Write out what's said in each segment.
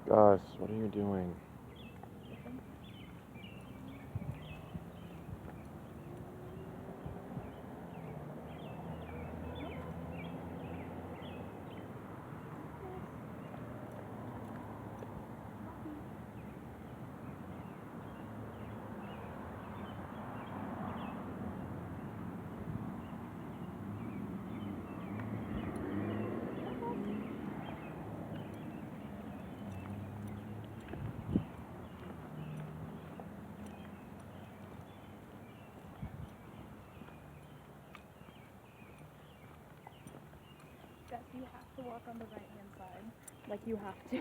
Gus, what are you doing? Gus, you have to walk on the right-hand side. Like, you have to.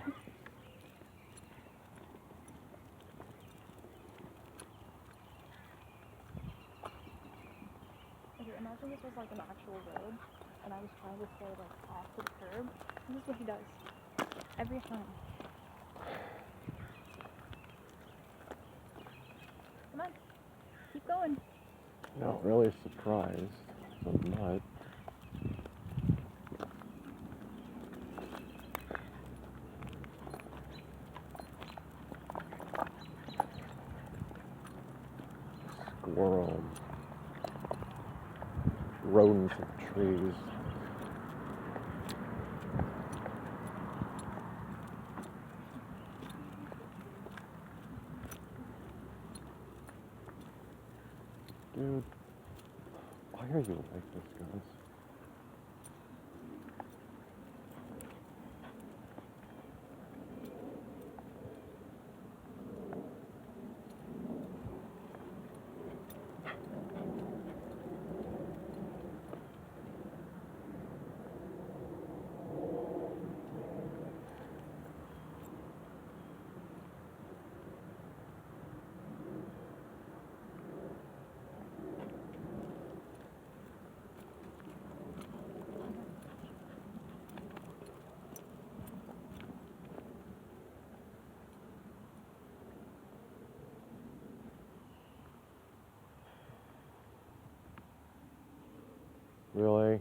Okay, imagine this was like an actual road, and I was trying to stay like off to the curb. This is what he does. Every time. Come on. Keep going. Not really surprised. I'm not. Squirrels. Rodents of trees. Dude, why are you like this, Gus? Really?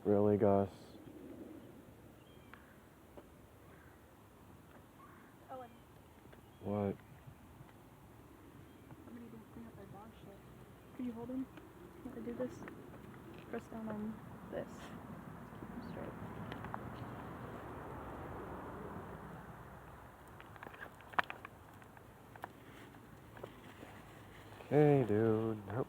Really, Gus? Owen. What? I'm gonna go clean up our dog shit. Can you hold him? Want to do this? Press down on this. Keep him straight. Hey, dude. Nope.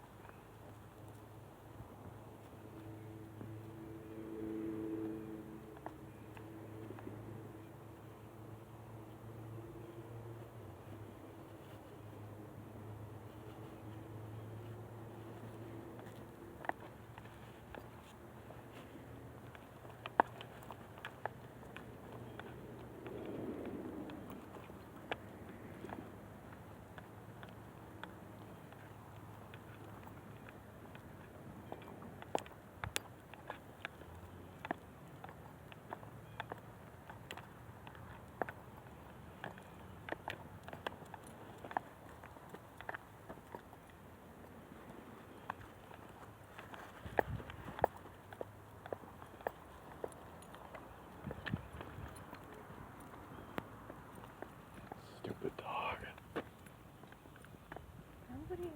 Stupid dog. Nobody.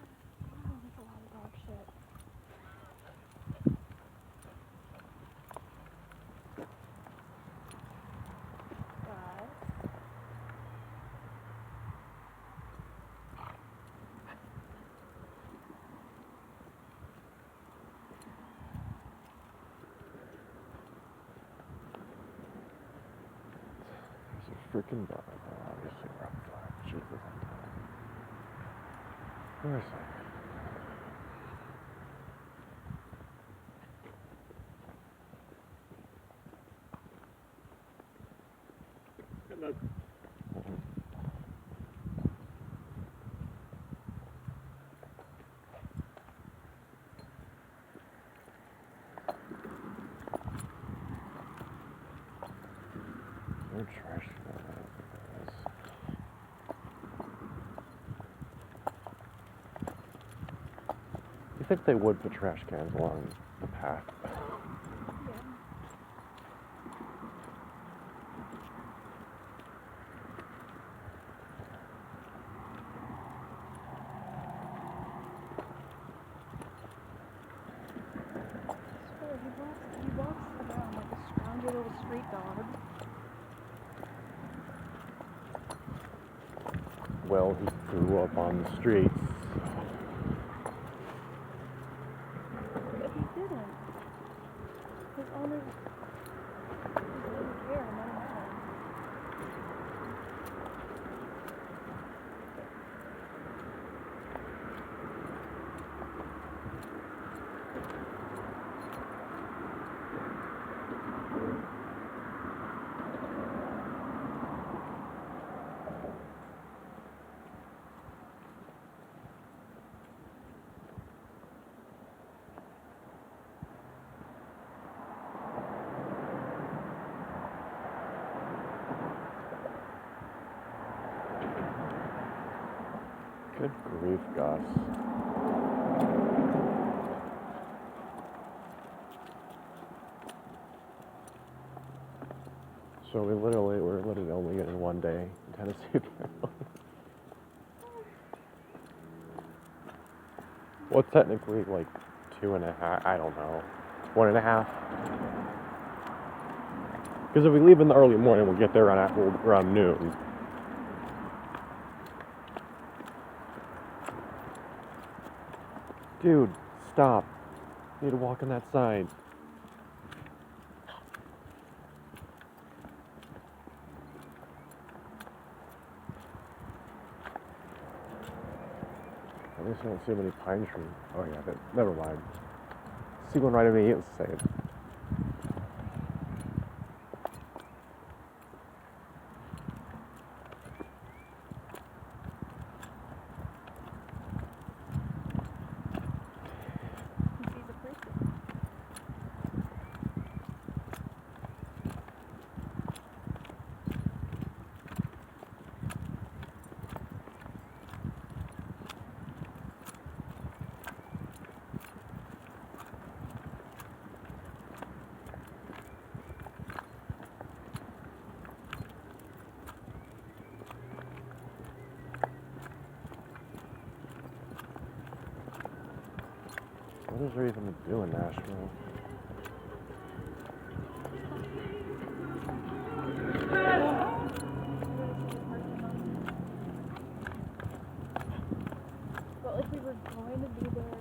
Oh, that's a lot of dog shit. Gus. There's a freaking dog. Obviously, red flag. Jesus, I'm tired. Where is it? Hello. No trash can. think they would put trash cans along the path. Yeah. So he walks around like a scroungy little street dog. Well, he grew up on the streets. But he didn't. His owner just didn't care and let him out. Good grief, Gus. So we're literally only getting one day in Tennessee. Well, technically like 2.5, I don't know. 1.5. Because if we leave in the early morning, we'll get there around noon. Dude, stop. You need to walk on that side. At least I don't see many pine trees. Oh yeah, but never mind. See one right of me, it's the same. He sees a person. What is there even to do in Nashville? But like we were going to be there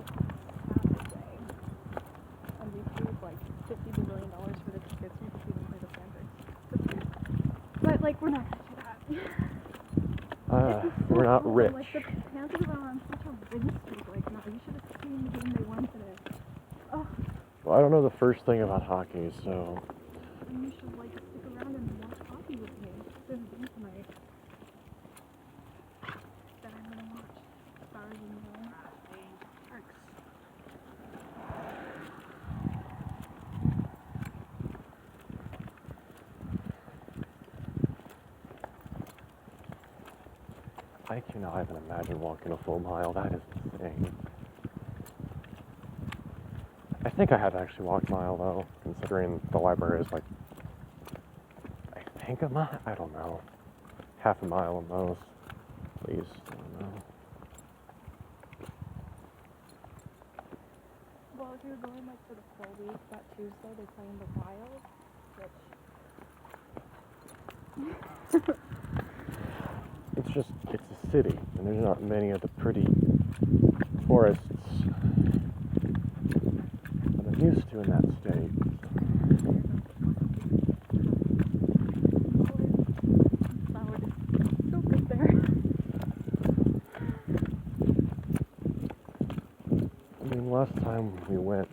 Saturday, and we paid like $50 million for the tickets. We could even play the Panthers. But like we're not gonna do that. This is so We're not cool. rich. Like the Panthers are on such a win streak right now. You should have seen the game they won today. Oh, Well, I don't know the first thing about hockey, so and you should like stick around and watch hockey with me. There's a game tonight that I'm gonna watch. Stars in the Sharks. I cannot even imagine walking a full mile. That is insane. I think I have actually walked a mile though, considering the library is like, I think a mile? I don't know. Half a mile at most. At least, I don't know. Well, if you're going like for the full week, that Tuesday they play in the Wild, which It's a city, and there's not many of the pretty forests that I'm used to in that state. flowered so good there. I mean, last time we went,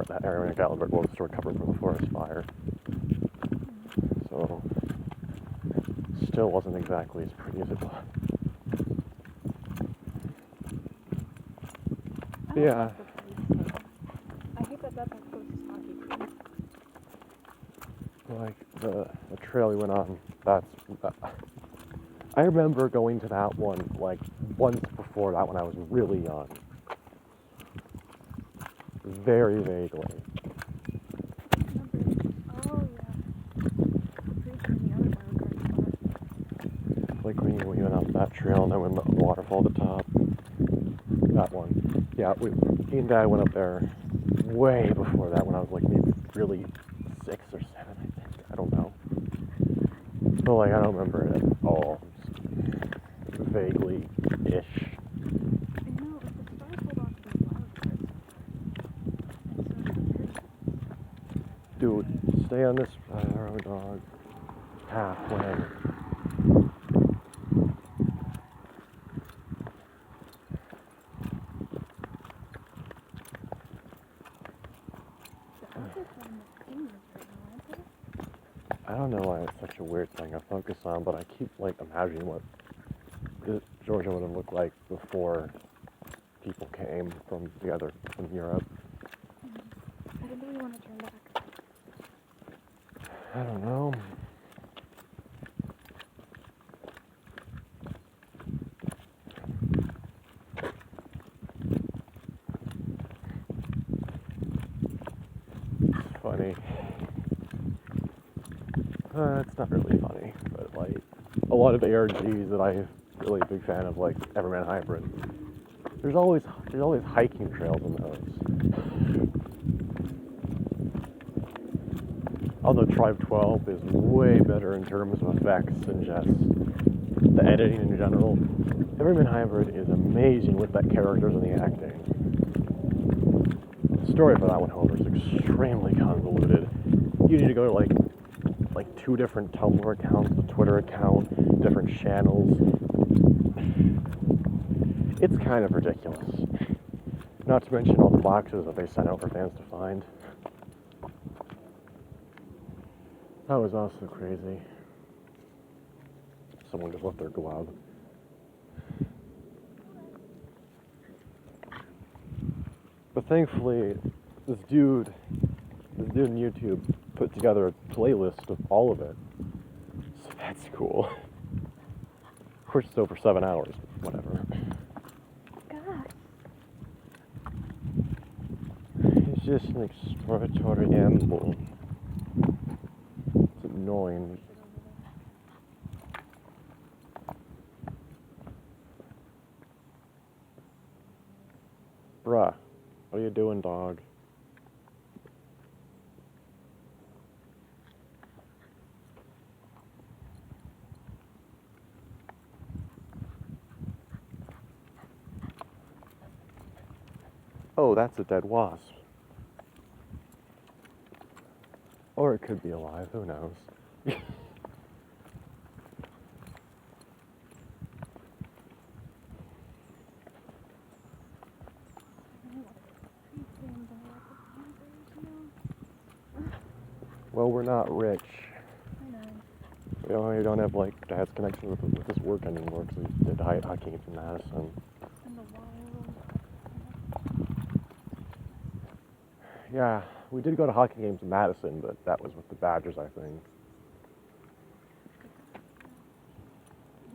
that area in Gatlinburg was recovered from the forest fire. So, still wasn't exactly as pretty as it was. I don't Yeah. like the police though. I hate that that's our closest hockey team. Like, the trail we went on, I remember going to that one, like, once before that when I was really young. very vaguely. Oh yeah. The preacher and the other Mario Kart spot. Like when we went up that trail and then when the waterfall at the top. That one. Yeah, he and Dad went up there way before that when I was like maybe really 6 or 7, I think. I don't know. But like I don't remember it at all. Just vaguely-ish. You know, if the stars hold on to these Mario Karts, it's so good. Dude, stay on this road, dog. Halfway. The Elvis are in the singers right now, aren't they? I don't know why it's such a weird thing I focus on, but I keep like imagining what Georgia would have looked like before people came from Europe. When do we want to turn back? I don't know. It's funny. It's not really funny, but like a lot of ARGs that I'm really a big fan of, like Everman Hybrid. There's always hiking trails in those. Although Tribe 12 is way better in terms of effects and just the editing in general. Everman Hybrid is amazing with the characters and the acting. The story for that one, however, is extremely convoluted. You need to go to like 2 different Tumblr accounts, a Twitter account, different channels. It's kind of ridiculous. Not to mention all the boxes that they sent out for fans to find. That was also crazy. Someone just left their glove. But thankfully, this dude on YouTube put together a playlist of all of it. So that's cool. Of course, it's over 7 hours, but whatever. God. It's just an exploratory amble. It's annoying. Bruh, what are you doing, dog? Oh, that's a dead wasp. Or it could be alive, who knows? Well, we're not rich. I know. We don't have like Dad's connection with this work anymore because we did hockey games in Madison. In the wild. Yeah, we did go to hockey games in Madison, but that was with the Badgers, I think.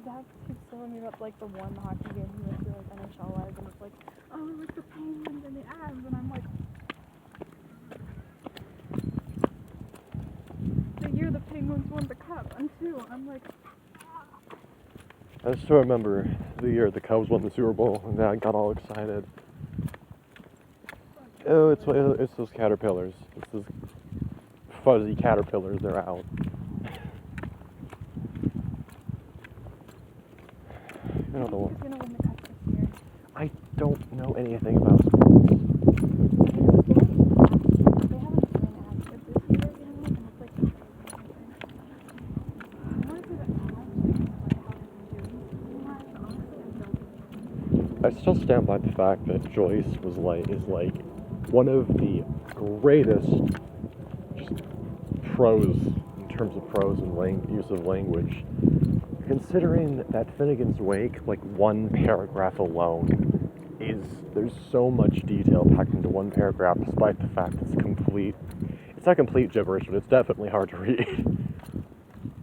Dad keeps showing me about like the one hockey game he went to, like NHL-wise, and it's like, oh, like the Penguins and the Avs, and I'm like, the year the Penguins won the cup, and too, I'm like, I still remember the year the Cubs won the Super Bowl, and I got all excited. Oh, it's those caterpillars. It's those fuzzy caterpillars. They're out. You know the who's one. gonna win the cup this year? I don't know anything about sports. They haven't been as good this year, you know, and it's like, I want to see the Avs, like how they've been doing lives, honestly, I don't. I still stand by the fact that Joyce is like one of the greatest just pros in terms of prose and use of language. Considering that Finnegan's Wake, like one paragraph alone, there's so much detail packed into one paragraph, despite the fact it's not complete gibberish, but it's definitely hard to read.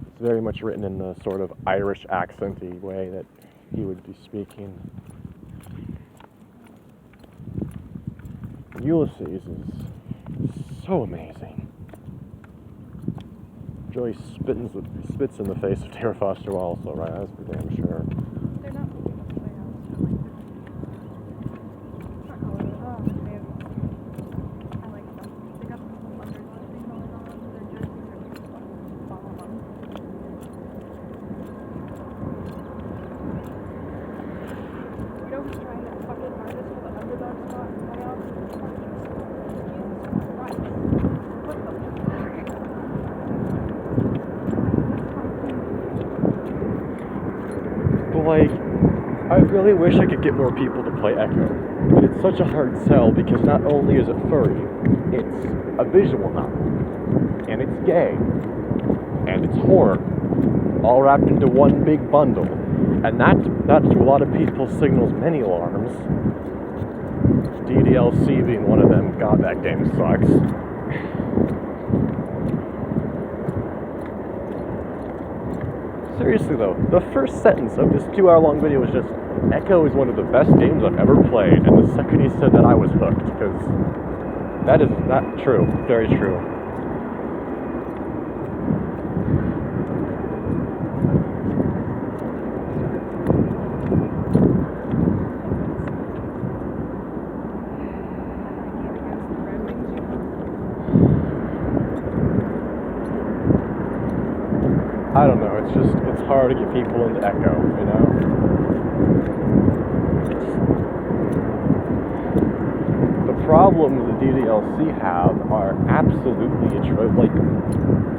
It's very much written in the sort of Irish accenty way that he would be speaking. Ulysses is so amazing. Joyce spits in the face of Tara Foster also, right? That's for damn sure. They're not moving up the way out. I like them. They got some cool underdog thing going on. Their jerseys are just fucking bomb. You know who's trying their fucking hardest for the underdog spot in playoffs? Jesus Christ. What the fuck? But like, I really wish I could get more people to play Echo. But it's such a hard sell because not only is it furry, it's a visual novel. And it's gay. And it's horror. All wrapped into one big bundle. And that to a lot of people signals many alarms. DDLC being one of them. God, that game sucks. Seriously though, the first sentence of this 2-hour-long video was just, Echo is one of the best games I've ever played, and the second he said that I was hooked, because that is not true, very true. I don't know, it's hard to get people into Echo, you know? The problems the DDLC have are absolutely atrocious. Like,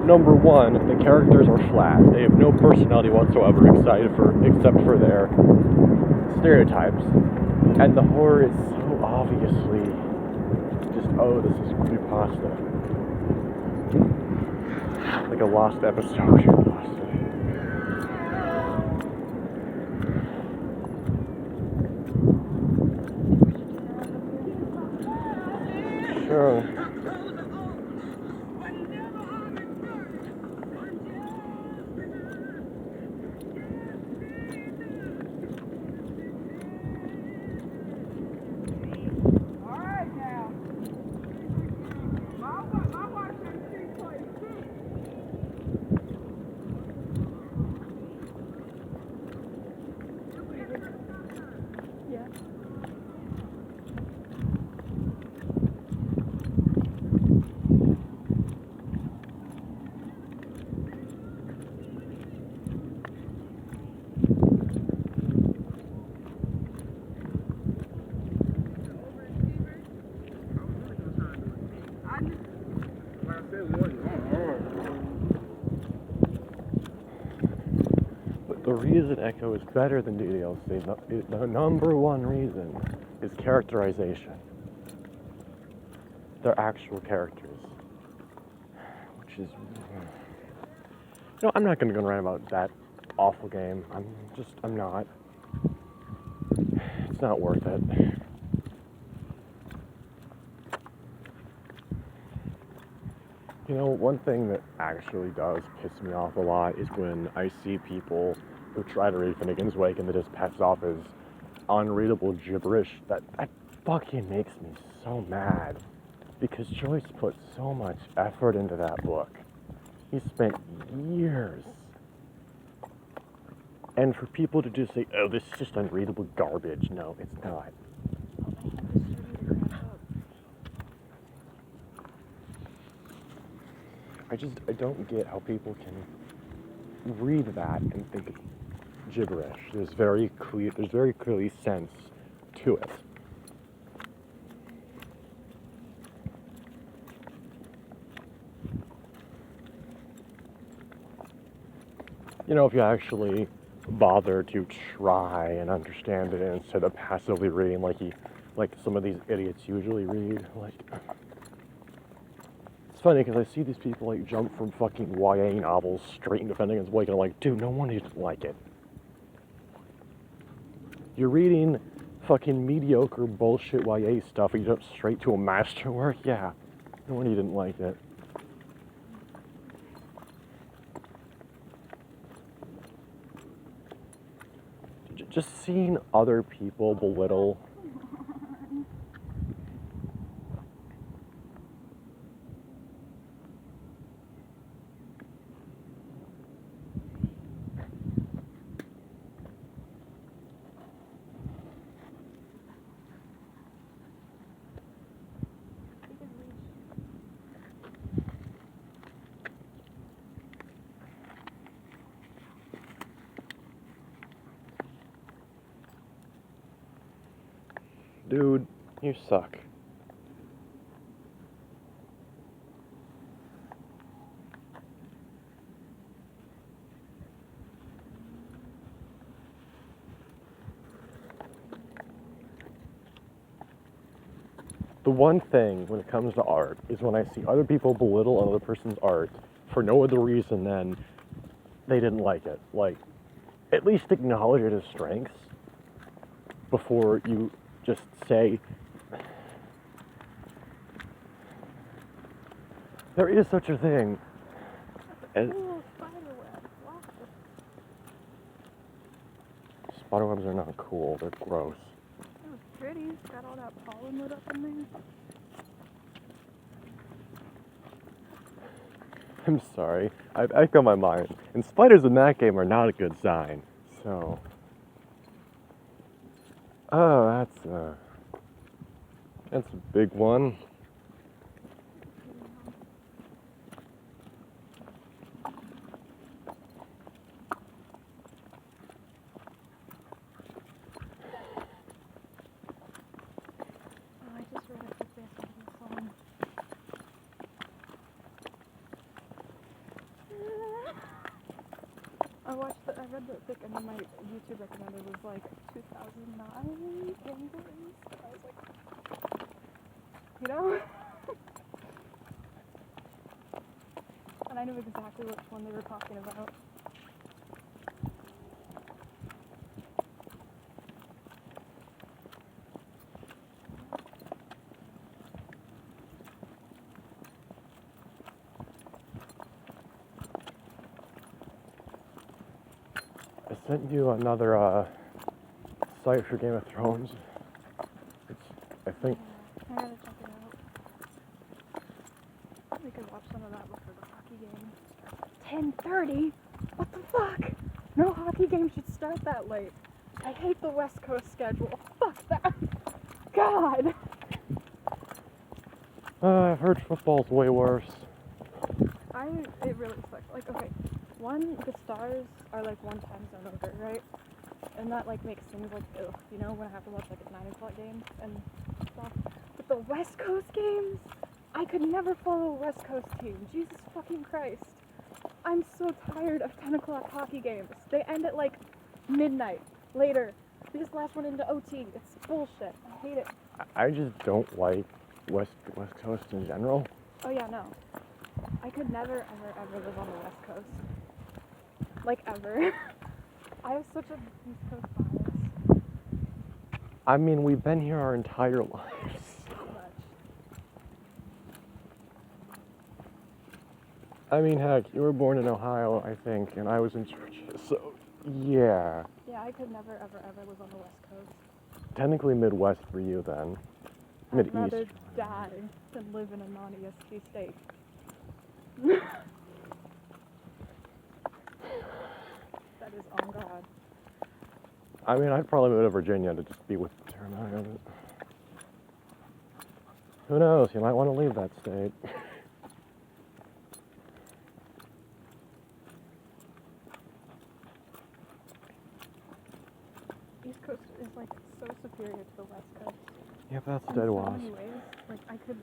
number one, the characters are flat. They have no personality whatsoever except for their stereotypes. And the horror is so obviously just, oh, this is creepypasta. Like a lost episode. Sure. Yeah. But the reason Echo is better than DDLC, the number one reason, is characterization. They're actual characters. Which is... You know, I'm not going to go around about that awful game. I'm not. It's not worth it. You know, one thing that actually does piss me off a lot is when I see people who try to read Finnegan's Wake and that just pass off as unreadable gibberish. That fucking makes me so mad. Because Joyce put so much effort into that book. He spent years. And for people to just say, oh, this is just unreadable garbage. No, it's not. I don't get how people can read that and think it's gibberish. There's very clearly sense to it. You know, if you actually bother to try and understand it instead of passively reading like some of these idiots usually read, like... It's funny because I see these people like jump from fucking YA novels straight into Finnegan's Wake, and I'm like, dude, no wonder you didn't like it. You're reading fucking mediocre bullshit YA stuff and you jump straight to a masterwork? Yeah, no wonder you didn't like it. Just seeing other people belittle Dude, you suck. The one thing when it comes to art is when I see other people belittle another person's art for no other reason than they didn't like it. Like, at least acknowledge it as strengths before you just say, there is such a thing as Ooh, spiderweb. Wow. spiderwebs are not cool, they're gross. That was pretty. It's got all that pollen lit up in there. I'm sorry, I got my mind. And spiders in that game are not a good sign, so. Oh, that's a big one. Oh, I just read a book based on this song. I read the book, and then my YouTube recommended was like 2009 penguins. And I was like, you know? And I knew exactly which one they were talking about. I sent you another site for Game of Thrones. It's, I think, I gotta check it out. We could watch some of that before the hockey game. 10:30? What the fuck? No hockey game should start that late. I hate the West Coast schedule. Fuck that. God. I've heard football's way worse. It really sucks. Like, okay, the Stars are like one time zone over, right? And that like makes things like, ugh, you know, when I have to watch like a 9 o'clock game and stuff. But the West Coast games, I could never follow a West Coast team. Jesus fucking Christ. I'm so tired of 10 o'clock hockey games. They end at like midnight, later. They just last one into OT. It's bullshit. I hate it. I just don't like West Coast in general. Oh yeah, no. I could never, ever, ever live on the West Coast. Like, ever. I have such a East Coast bias. I mean, we've been here our entire lives. So much. I mean, heck, you were born in Ohio, I think, and I was in Georgia, so yeah. Yeah, I could never, ever, ever live on the West Coast. Technically Midwest for you then. I'd Mid-East. rather die than live in a non-EST state. That is on God. I mean, I'd probably move to Virginia to just be with Jeremiah. But who knows? You might want to leave that state. East Coast is like so superior to the West Coast. Yeah, that's In dead so wasp. many ways. Like, I could.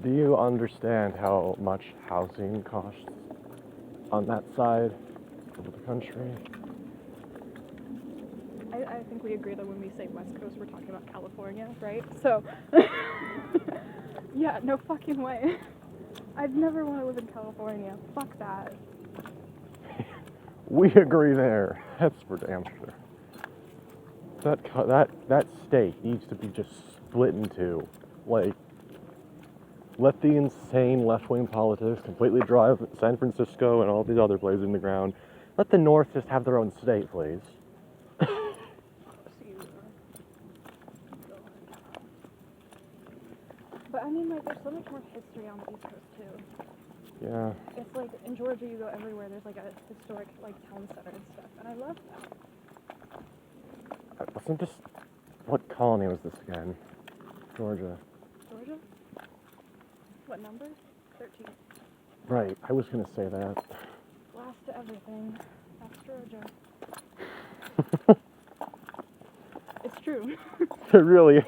Do you understand how much housing costs on that side of the country? I think we agree that when we say West Coast, we're talking about California, right? So, yeah, no fucking way. I'd never want to live in California. Fuck that. We agree there. That's for damn sure. That state needs to be just split in two. Like, let the insane left-wing politics completely drive San Francisco and all these other places in the ground. Let the North just have their own state, please. But I mean, like, there's so much more history on the East Coast too. Yeah. It's like in Georgia, you go everywhere. There's like a historic like town center and stuff, and I love that. Wasn't this... What colony was this again? Georgia. Georgia? What number? 13. Right, I was gonna say that. Last to everything. That's Georgia. It's true. It really is.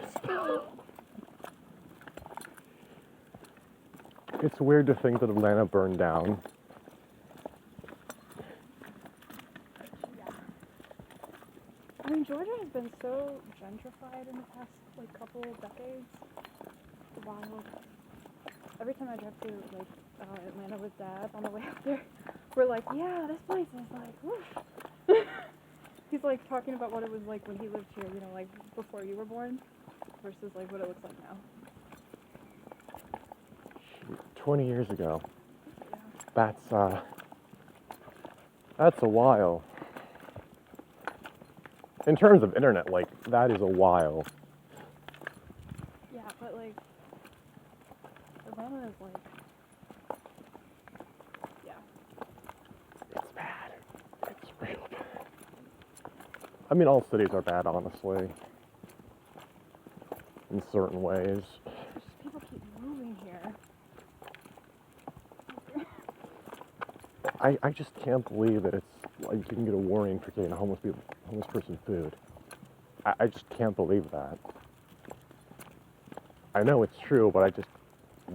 It's weird to think that Atlanta burned down. Yeah. I mean, Georgia has been so gentrified in the past like couple decades. It's wild. Every time I drive to like Atlanta with Dad on the way up there, we're like, yeah, this place is like, woof. He's like talking about what it was like when he lived here, you know, like before you were born, versus like what it looks like now. 20 years ago. Yeah. That's a while. In terms of internet, like, that is a while. Yeah, but like Atlanta is like, yeah. It's bad. It's real bad. I mean, all cities are bad, honestly. In certain ways. It's just people keep moving here. I just can't believe that it's like you can get a warning for getting a homeless person food. I just can't believe that. I know it's true, but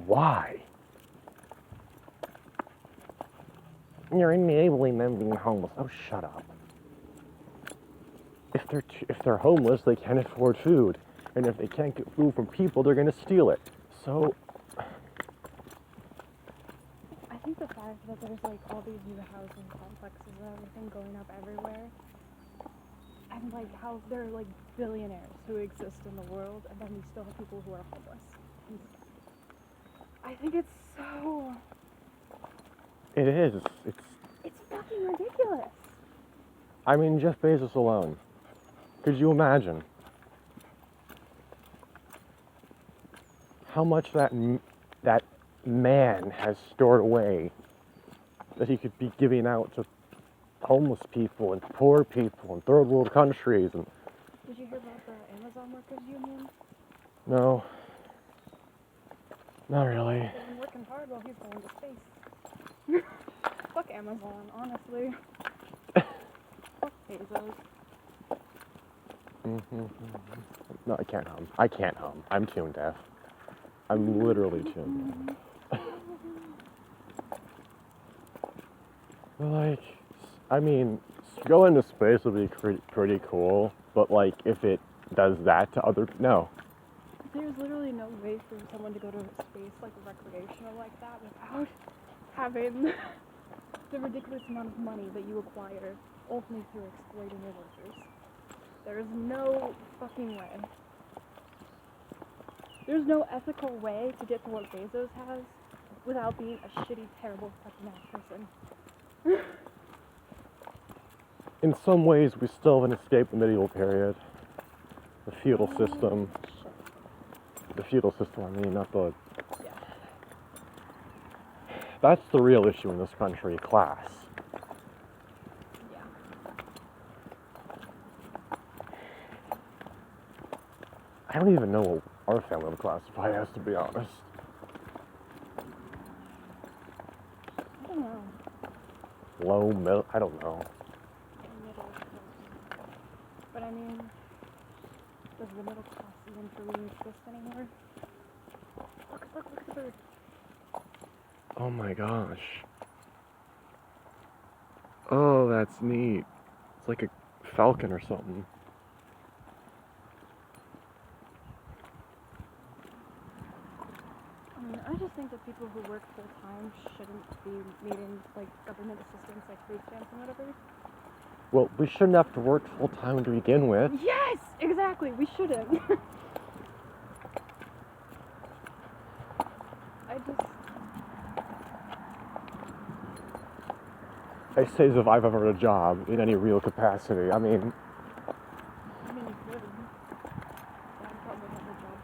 why? You're enabling them being homeless. Oh, shut up. If they're homeless, they can't afford food, and if they can't get food from people, they're gonna steal it. So. I think the fact that there's like all these new housing complexes and everything going up everywhere, and like how there are like billionaires who exist in the world, and then we still have people who are homeless. I think it's so. It is. It's fucking ridiculous. I mean, Jeff Bezos alone. Could you imagine how much that man has stored away that he could be giving out to homeless people and poor people in third world countries? And Did you hear about the Amazon Workers Union? no, not really. They've been working hard while he's going to space. Fuck Amazon, honestly. Fuck Bezos. No, I can't hum. I can't hum. I'm tune deaf. I'm literally tune deaf. Like, I mean, going to space would be pretty cool, but like, if it does that to no. There's literally no way for someone to go to space like recreational like that without having the ridiculous amount of money that you acquire only through exploiting your workers. There is no fucking way. There's no ethical way to get to what Bezos has without being a shitty, terrible fucking ass person. In some ways, we still haven't escaped the medieval period. The feudal system. Shit. The feudal system, I mean, not the... Yeah. That's the real issue in this country, class. Yeah. I don't even know what our family would classify as, to be honest. I don't know. Low, middle, I don't know. Middle class. But I mean, does the middle class even truly exist anymore? Look at the bird. Oh my gosh. Oh, that's neat. It's like a falcon or something. I mean, I just think that people who work full time shouldn't be needing like government assistance, like food stamps and whatever. Well, we shouldn't have to work full time to begin with. Yes, exactly. We shouldn't. I say as if I've ever had a job in any real capacity. I mean, you could. Dad probably has a job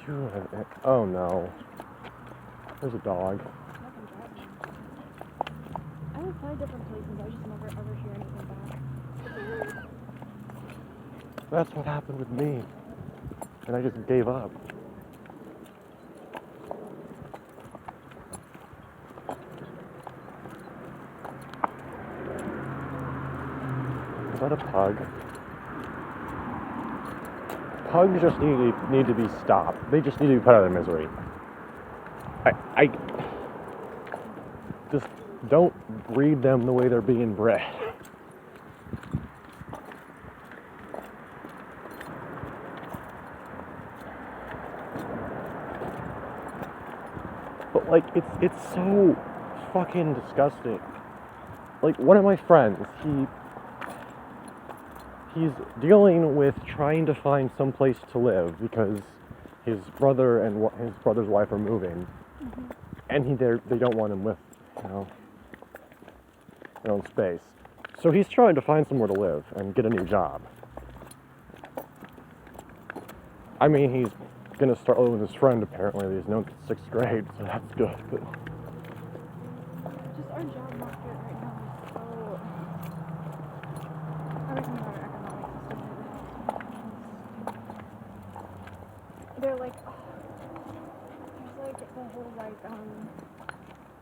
too. oh no. There's a dog. Nothing driving. I would apply different places. I just never ever hear anything back. That's what happened with me. And I just gave up. that a pug? Pugs just need to be stopped. They just need to be put out of their misery. I just don't breed them the way they're being bred. But like it's so fucking disgusting. Like one of my friends, he's dealing with trying to find some place to live because his brother and his brother's wife are moving, and they don't want him with, you know, their own space. So he's trying to find somewhere to live and get a new job. I mean, he's gonna start living with his friend apparently that he's known since 6th grade, so that's good. But Just our job market right now is so. Everything about our economic system really helps. They're like, there's like the whole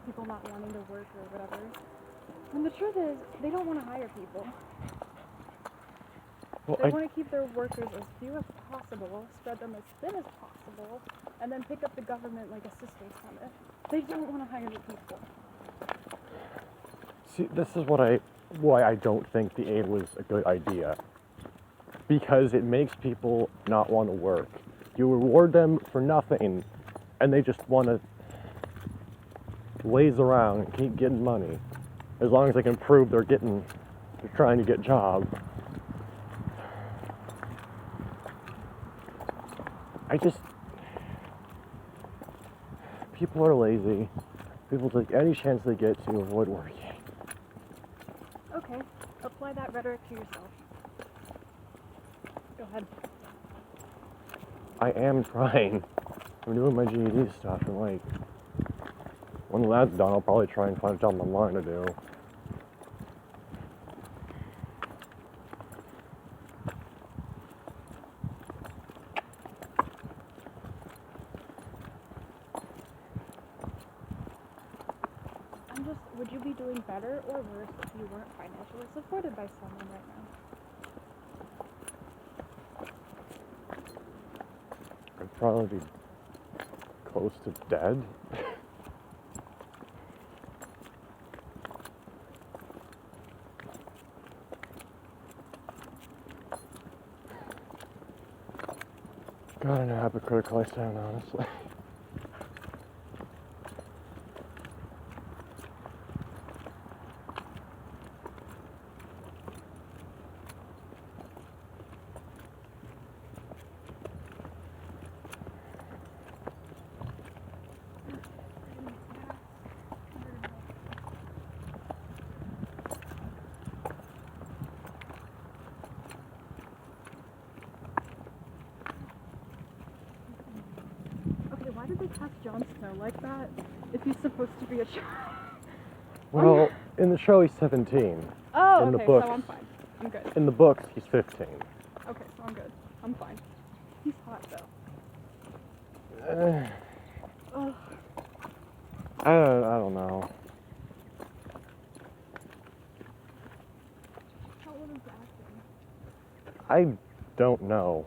people not wanting to work or whatever. And the truth is, they don't want to hire people. well, They want to keep their workers as few as possible, spread them as thin as possible, and then pick up the government like assistance from it. They don't want to hire new people. see, this is why I don't think the aid was a good idea. Because it makes people not want to work. You reward them for nothing, and they just want to laze around and keep getting money. As long as they can prove they're trying to get jobs. People are lazy. People take any chance they get to avoid working. Okay, apply that rhetoric to yourself. Go ahead. I am trying. I'm doing my GED stuff, and like, when that's done, I'll probably try and find a job online to do. Would you be doing better or worse if you weren't financially supported by someone right now? I'd probably be close to dead. God, I know how hypocritical I sound, honestly. Okay, why did they cast Jon Snow like that if he's supposed to be a child? Well, in the show he's 17. Oh, in the okay, books. so I'm fine. I'm good. In the books, he's 15. Okay, so I'm good. I'm fine. He's hot though. Ugh. I don't know. How old is the actor? I don't know.